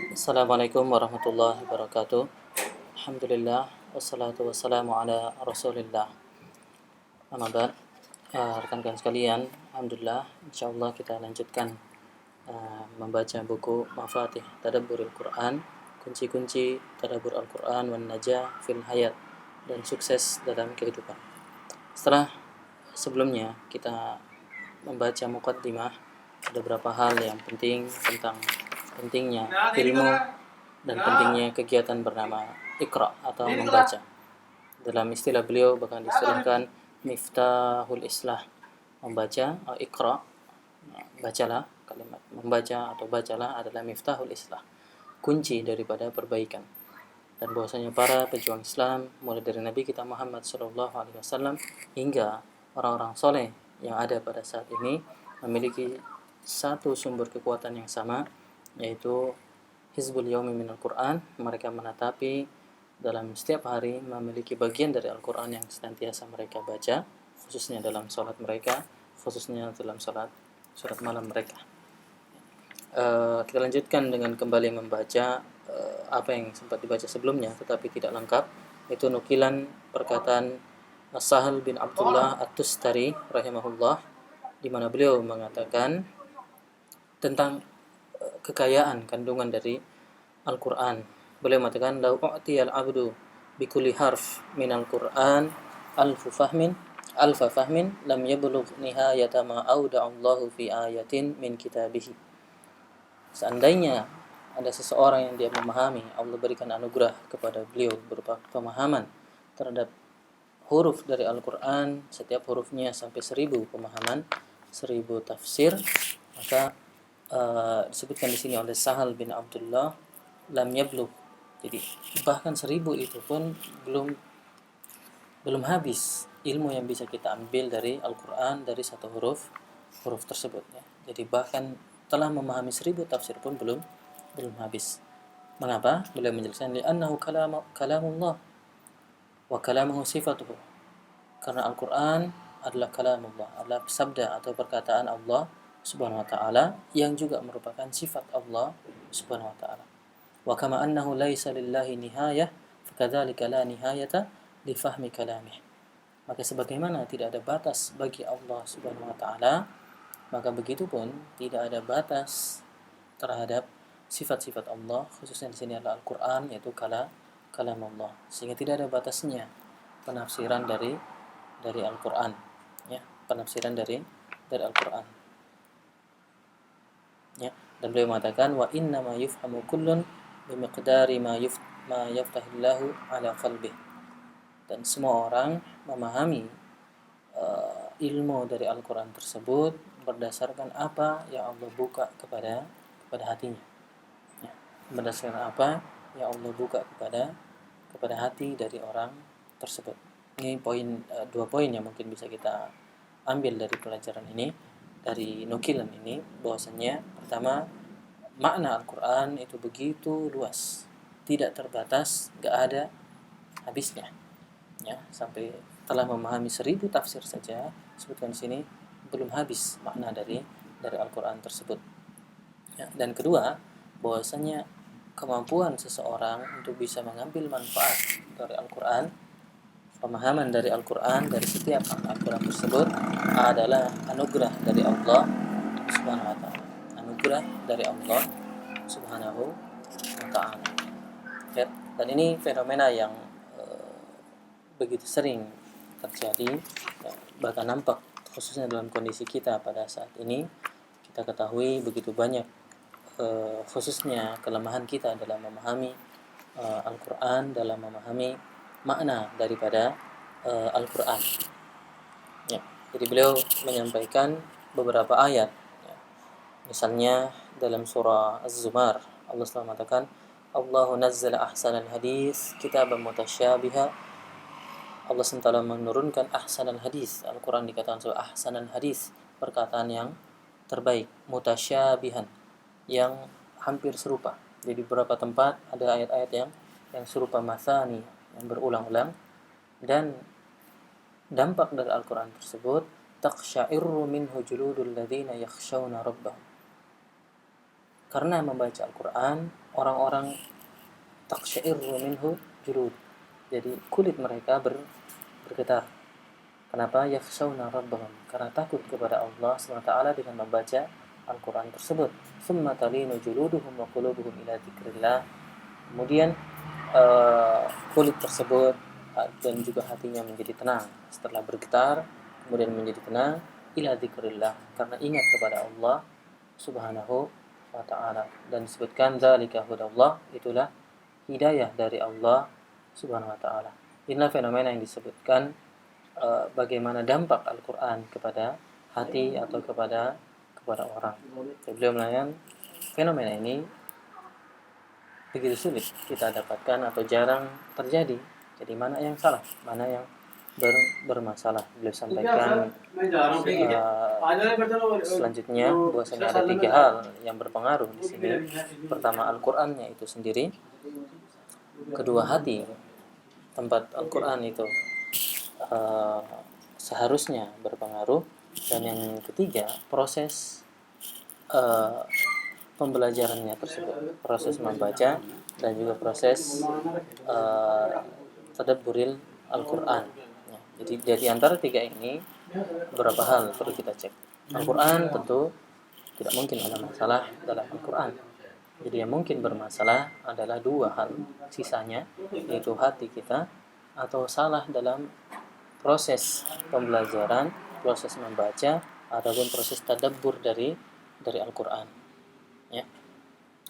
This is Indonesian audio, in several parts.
Assalamualaikum warahmatullahi wabarakatuh. Alhamdulillah wassalatu wassalamu ala Rasulillah. Amma ba'd. Rekan-rekan sekalian, alhamdulillah insyaallah kita lanjutkan membaca buku Mafatih Tadabburil Quran, kunci-kunci tadabbur Al-Quran wan najah fil hayat, dan sukses dalam kehidupan. Setelah sebelumnya kita membaca muqaddimah, ada beberapa hal yang penting tentang pentingnya ilmu dan pentingnya kegiatan bernama Iqra atau membaca. Dalam istilah beliau bahkan disebutkan miftahul islah, membaca atau Iqra, bacalah, kalimat membaca atau bacalah adalah miftahul islah, kunci daripada perbaikan. Dan bahwasanya para pejuang Islam mulai dari Nabi kita Muhammad SAW hingga orang-orang soleh yang ada pada saat ini memiliki satu sumber kekuatan yang sama, yaitu Hizbul Yaumi Minal Quran. Mereka menatapi dalam setiap hari memiliki bagian dari Al-Quran yang senantiasa mereka baca, khususnya dalam sholat mereka, khususnya dalam sholat malam mereka. Kita lanjutkan dengan kembali membaca apa yang sempat dibaca sebelumnya tetapi tidak lengkap, itu nukilan perkataan Sahal bin Abdullah At-Tustari rahimahullah, di mana beliau mengatakan tentang kekayaan kandungan dari Al-Quran. Beliau mengatakan, "Lau u'tiyal abdu bikulli harf minal Quran alfa fahmin lam yablugh nihayata ma auda'allahu fi ayatin min kitabihi." Seandainya ada seseorang yang dia memahami, Allah berikan anugerah kepada beliau berupa pemahaman terhadap huruf dari Al-Quran, setiap hurufnya sampai 1000 pemahaman, 1000 tafsir, maka disebutkan di sini oleh Sahal bin Abdullah, lam yablugh. Jadi bahkan 1000 itu pun belum habis ilmu yang bisa kita ambil dari Al-Quran dari satu huruf tersebut, ya. Jadi bahkan telah memahami 1000 tafsir pun belum habis. Mengapa? Beliau menjelaskan, li'annahu kalamullah wa kalamuhu sifatuhu. Karena Al-Quran adalah kalamullah, adalah sabda atau perkataan Allah Subhanahu wa ta'ala yang juga merupakan sifat Allah Subhanahu wa ta'ala. Wa kama annahu laisa lillahi nihayah, fakadzalika la nihayata li fahmi kalamih. Maka sebagaimana tidak ada batas bagi Allah Subhanahu wa ta'ala, maka begitu pun tidak ada batas terhadap sifat-sifat Allah, khususnya di sini adalah Al-Quran, yaitu kalam Allah, sehingga tidak ada batasnya penafsiran dari Al-Quran, ya, penafsiran dari Al-Quran, ya. Dan beliau mengatakan, wa inna ma yufhamu kullun bimiqdari ma yaftahillahu ala qalbih. Dan semua orang memahami ilmu dari Al-Quran tersebut berdasarkan apa yang Allah buka kepada hatinya, ya. Berdasarkan apa yang Allah buka kepada hati dari orang tersebut. Ini dua poin yang mungkin bisa kita ambil dari pelajaran ini, dari nukilan ini, bahwasanya pertama, makna Al-Quran itu begitu luas, tidak terbatas, gak ada habisnya, ya. Sampai telah memahami 1000 tafsir saja, sebutkan di sini, belum habis makna dari Al-Quran tersebut, ya. Dan kedua, bahwasanya kemampuan seseorang untuk bisa mengambil manfaat dari Al-Quran, pemahaman dari Al-Quran, dari setiap Al-Quran tersebut adalah anugerah dari Allah Subhanahu wa ta'ala. Anugerah dari Allah Subhanahu wa ta'ala, ya. Dan ini fenomena yang begitu sering terjadi, ya, bahkan nampak khususnya dalam kondisi kita pada saat ini. Kita ketahui begitu banyak khususnya kelemahan kita dalam memahami Al-Quran, dalam memahami makna daripada Al-Quran, ya. Jadi beliau menyampaikan beberapa ayat, ya. Misalnya dalam surah Az-Zumar, Allah SWT mengatakan, Allahu nazzala ahsanal hadis kitaban mutasyabiha. Allah SWT menurunkan ahsanal hadis, Al-Quran dikatakan sebagai ahsanal hadis, perkataan yang terbaik, mutasyabihan, yang hampir serupa. Jadi beberapa tempat ada ayat-ayat yang serupa, masani, yang berulang-ulang. Dan dampak dari Al-Quran tersebut, taqsya'irru minhu juludul ladzina yakhshawna rabbahum. karena membaca Al-Quran orang-orang taqsya'irru minhu julud, jadi kulit mereka bergetar. Kenapa? Yakhshawna rabbahum, karena takut kepada Allah SWT dengan membaca Al-Quran tersebut. Summa talinu juluduhum wa qulubuhum ila dzikrillah, kemudian kulit tersebut dan juga hatinya menjadi tenang setelah bergetar, kemudian menjadi tenang ila dzikrillah, karena ingat kepada Allah Subhanahu wa ta'ala. Dan disebutkan zalika hudallah, itulah hidayah dari Allah Subhanahu wa ta'ala. Inilah fenomena yang disebutkan bagaimana dampak Al-Quran kepada hati atau kepada orang. Beliau mengatakan fenomena ini begitu sulit kita dapatkan atau jarang terjadi. Jadi mana yang salah, mana yang bermasalah. Beliau sampaikan selanjutnya bahwasanya ada 3 hal yang berpengaruh di sini. Pertama, Al-Qur'annya itu sendiri. Kedua, hati tempat Al-Qur'an itu seharusnya berpengaruh. Dan yang ketiga, proses pembelajarannya tersebut, proses membaca dan juga proses tadabburil Al-Quran. Ya, jadi antara 3 ini beberapa hal perlu kita cek. Al-Quran tentu tidak mungkin ada masalah dalam Al-Quran. Jadi yang mungkin bermasalah adalah 2 hal sisanya, yaitu hati kita atau salah dalam proses pembelajaran, proses membaca ataupun proses tadabbur dari Al-Quran. Ya.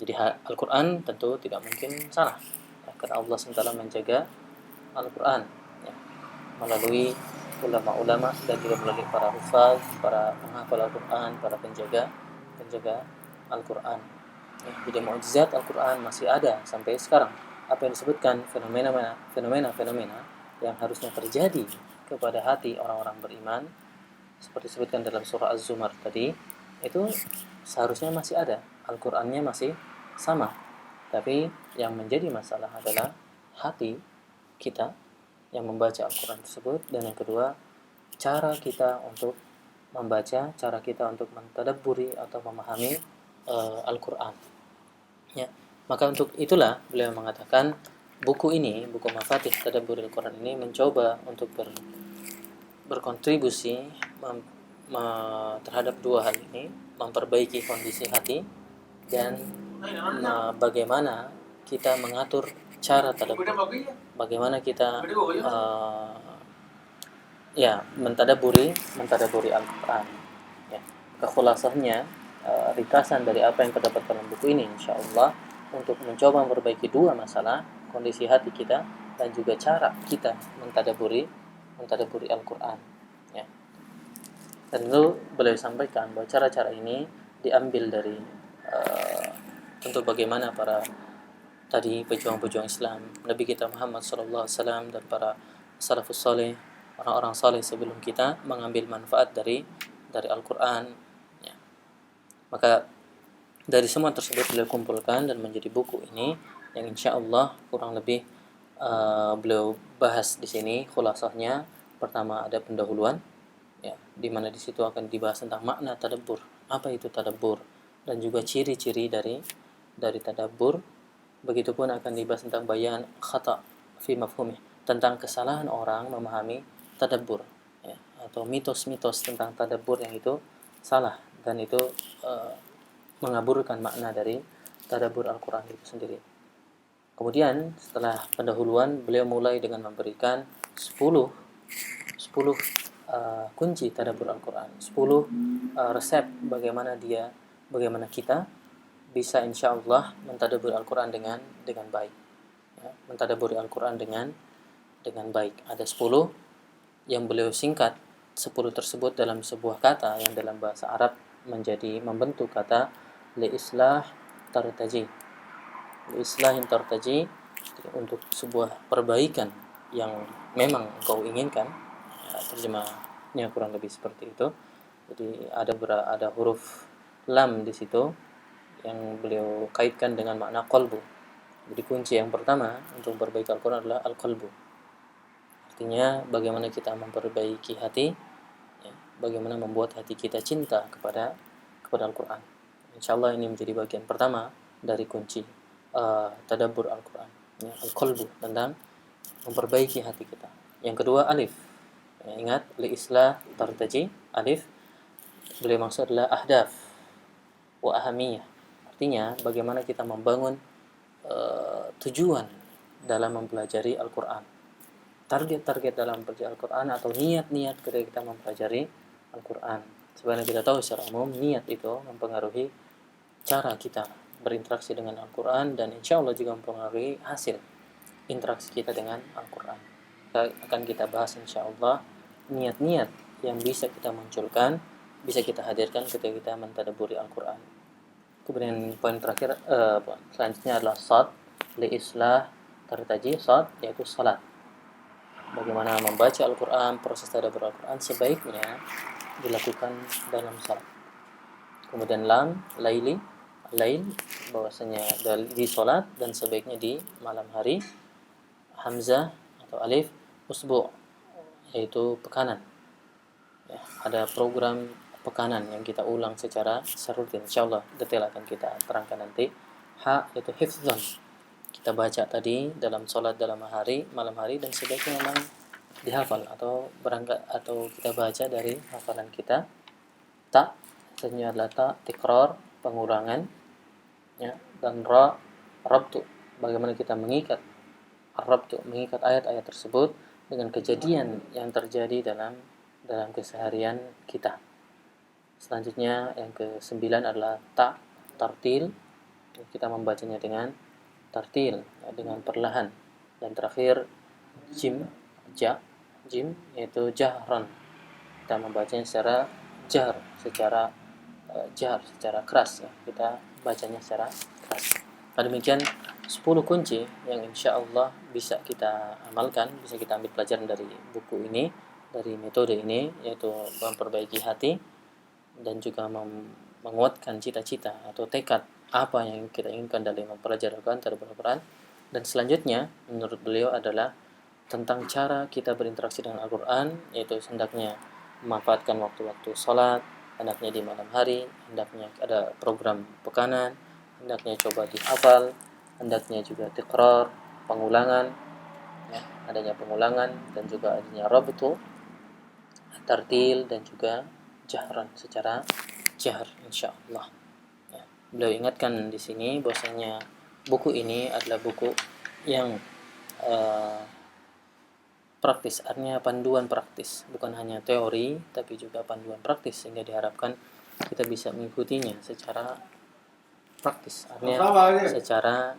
Jadi Al-Quran tentu tidak mungkin salah, ya, karena Allah SWT menjaga Al-Quran, ya, melalui ulama-ulama dan juga melalui para hufaz, para penghafal Al-Quran, para penjaga Al-Quran. Ya, jadi mukjizat Al-Quran masih ada sampai sekarang. Apa yang disebutkan fenomena yang harusnya terjadi kepada hati orang-orang beriman, seperti disebutkan dalam surah Az-Zumar tadi, itu seharusnya masih ada. Al-Qur'annya masih sama. Tapi yang menjadi masalah adalah hati kita yang membaca Al-Qur'an tersebut, dan yang kedua, cara kita untuk membaca, cara kita untuk mentadabburi atau memahami Al-Qur'an. Ya. Maka untuk itulah beliau mengatakan buku Mafatih Tadabburil Quran ini mencoba untuk berkontribusi terhadap 2 hal ini, memperbaiki kondisi hati dan bagaimana kita mengatur cara tadabbur, bagaimana kita mentadaburi Al-Quran. Ya, kekhulasahnya ringkasan dari apa yang terdapat dalam buku ini insyaallah untuk mencoba memperbaiki 2 masalah, kondisi hati kita dan juga cara kita mentadaburi Al-Quran. Ya. Dan itu beliau sampaikan bahwa cara-cara ini diambil dari tentu bagaimana para tadi pejuang-pejuang Islam, Nabi kita Muhammad SAW dan para salafus saleh, orang-orang saleh sebelum kita mengambil manfaat dari Al-Quran. Ya. Maka dari semua tersebut beliau kumpulkan dan menjadi buku ini yang insyaallah kurang lebih beliau bahas di sini khulasahnya. Pertama ada pendahuluan, ya, di mana di situ akan dibahas tentang makna tadabbur, apa itu tadabbur, dan juga ciri-ciri dari tadabbur. Begitupun akan dibahas tentang bayan khata fi mafhumih, tentang kesalahan orang memahami tadabbur, ya, atau mitos-mitos tentang tadabbur yang itu salah dan itu mengaburkan makna dari tadabbur Al-Quran itu sendiri. Kemudian setelah pendahuluan beliau mulai dengan memberikan 10 kunci tadabbur Al-Quran, 10 resep bagaimana kita bisa insyaallah mentadabbur Al-Quran dengan baik, ya, mentadabburi Al-Quran dengan baik. Ada 10 yang beliau singkat 10 tersebut dalam sebuah kata yang dalam bahasa Arab menjadi membentuk kata liislah tartaji. Liislahin tartaji, untuk sebuah perbaikan yang memang engkau inginkan. Ya, terjemahnya kurang lebih seperti itu. Jadi ada huruf lam di situ yang beliau kaitkan dengan makna qalbu. Jadi kunci yang pertama untuk memperbaiki Al-Quran adalah al-qalbu. Artinya bagaimana kita memperbaiki hati, ya, bagaimana membuat hati kita cinta kepada Al-Quran. Insyaallah ini menjadi bagian pertama dari kunci tadabbur Al-Quran, ya, al-qalbu, tentang memperbaiki hati kita. Yang kedua, alif. Ya, ingat, li islah tartaji, alif. Beliau maksud adalah ahdaf wa ahamiyah. Artinya, bagaimana kita membangun tujuan dalam mempelajari Al-Quran. Target-target dalam belajar Al-Quran atau niat-niat ketika kita mempelajari Al-Quran. Sebenarnya kita tahu secara umum niat itu mempengaruhi cara kita berinteraksi dengan Al-Quran, dan insya Allah juga mempengaruhi hasil interaksi kita dengan Al-Quran. Akan kita bahas insya Allah niat-niat yang bisa kita munculkan, bisa kita hadirkan ketika kita mentadabburi Al-Quran. Kemudian poin terakhir selanjutnya adalah shad, li islah tartaji, shad yaitu salat. Bagaimana membaca Al-Quran, proses tadabbur Al-Quran sebaiknya dilakukan dalam salat. Kemudian lam, laili, lail, bahwasanya di salat dan sebaiknya di malam hari. Hamzah atau alif, usbu, yaitu pekanan. Ya, ada program pekanan yang kita ulang secara rutin. Insyaallah detail akan kita terangkan nanti. Ha yaitu hifdzan. Kita baca tadi dalam salat dalam malam hari, dan sebaiknya memang dihafal atau berangkat atau kita baca dari hafalan kita. Ta artinya adalah ta, tikrar, pengulangan, ya, dan ra, rabtu, bagaimana kita mengikat rabtu, mengikat ayat-ayat tersebut dengan kejadian yang terjadi dalam keseharian kita. Selanjutnya yang ke-9 adalah ta, tartil, kita membacanya dengan tartil, ya, dengan perlahan. Dan terakhir jim, jim yaitu jahran, kita membacanya secara jahr, secara keras, ya. Kita bacanya secara keras. Demikian 10 kunci yang insya Allah bisa kita amalkan, bisa kita ambil pelajaran dari buku ini, dari metode ini, yaitu memperbaiki hati dan juga menguatkan cita-cita atau tekad apa yang kita inginkan dalam mempelajari Al-Quran. Dan selanjutnya menurut beliau adalah tentang cara kita berinteraksi dengan Al-Quran, yaitu hendaknya memanfaatkan waktu-waktu sholat, hendaknya di malam hari, hendaknya ada program pekanan, hendaknya coba dihafal, hendaknya juga tikrar, pengulangan, ya, adanya pengulangan, dan juga adanya rabtu, tartil, dan juga jahran, secara jahr insyaallah. Ya. Beliau ingatkan di sini bahwasanya buku ini adalah buku yang praktis, artinya panduan praktis, bukan hanya teori tapi juga panduan praktis, sehingga diharapkan kita bisa mengikutinya secara praktis, artinya secara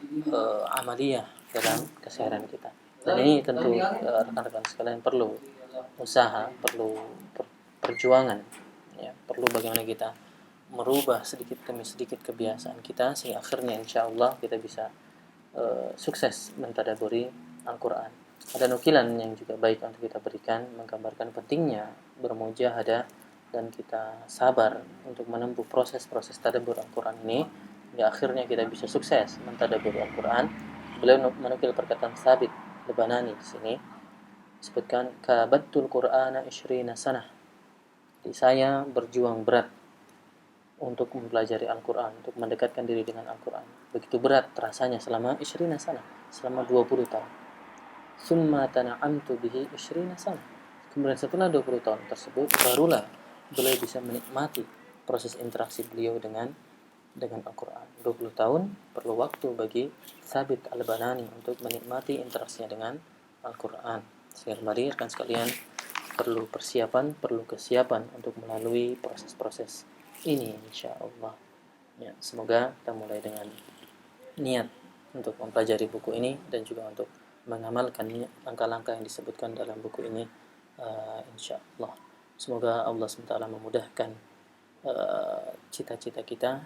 amaliyah dalam keseharian kita. Dan ini tentu rekan-rekan sekalian perlu usaha, perlu perjuangan, ya, perlu bagaimana kita merubah sedikit demi sedikit kebiasaan kita, sehingga akhirnya insya Allah kita bisa sukses mentadabburi Al-Quran. Ada nukilan yang juga baik untuk kita berikan, menggambarkan pentingnya bermujahadah dan kita sabar untuk menempuh proses-proses tadabbur Al-Quran ini, hingga akhirnya kita bisa sukses mentadabbur Al-Quran. Beliau menukil perkataan Sabit Lebanani di sini, disebutkan kabattul Qur'ana 20 sanah. Jadi saya berjuang berat untuk mempelajari Al-Quran, untuk mendekatkan diri dengan Al-Quran. Begitu berat rasanya selama 20 sanah, selama 20 tahun. Summa tana'amtu bihi 20 sanah. Kemudian setelah 20 tahun tersebut, barulah beliau bisa menikmati proses interaksi beliau dengan Al-Quran. 20 tahun perlu waktu bagi Sabit Al-Banani untuk menikmati interaksinya dengan Al-Quran. Sehingga mari rekan sekalian, perlu persiapan, perlu kesiapan untuk melalui proses-proses ini insyaallah. Ya, semoga kita mulai dengan niat untuk mempelajari buku ini dan juga untuk mengamalkan langkah-langkah yang disebutkan dalam buku ini, insyaallah. Semoga Allah SWT memudahkan cita-cita kita,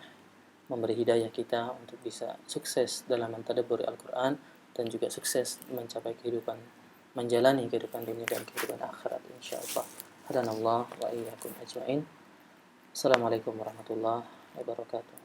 memberi hidayah kita untuk bisa sukses dalam mentadabburi Al-Quran dan juga sukses mencapai kehidupan, menjalani kehidupan dunia dan kehidupan akhirat insyaallah. Hadanallah wa iyyakum ajmain. Assalamualaikum warahmatullahi wabarakatuh.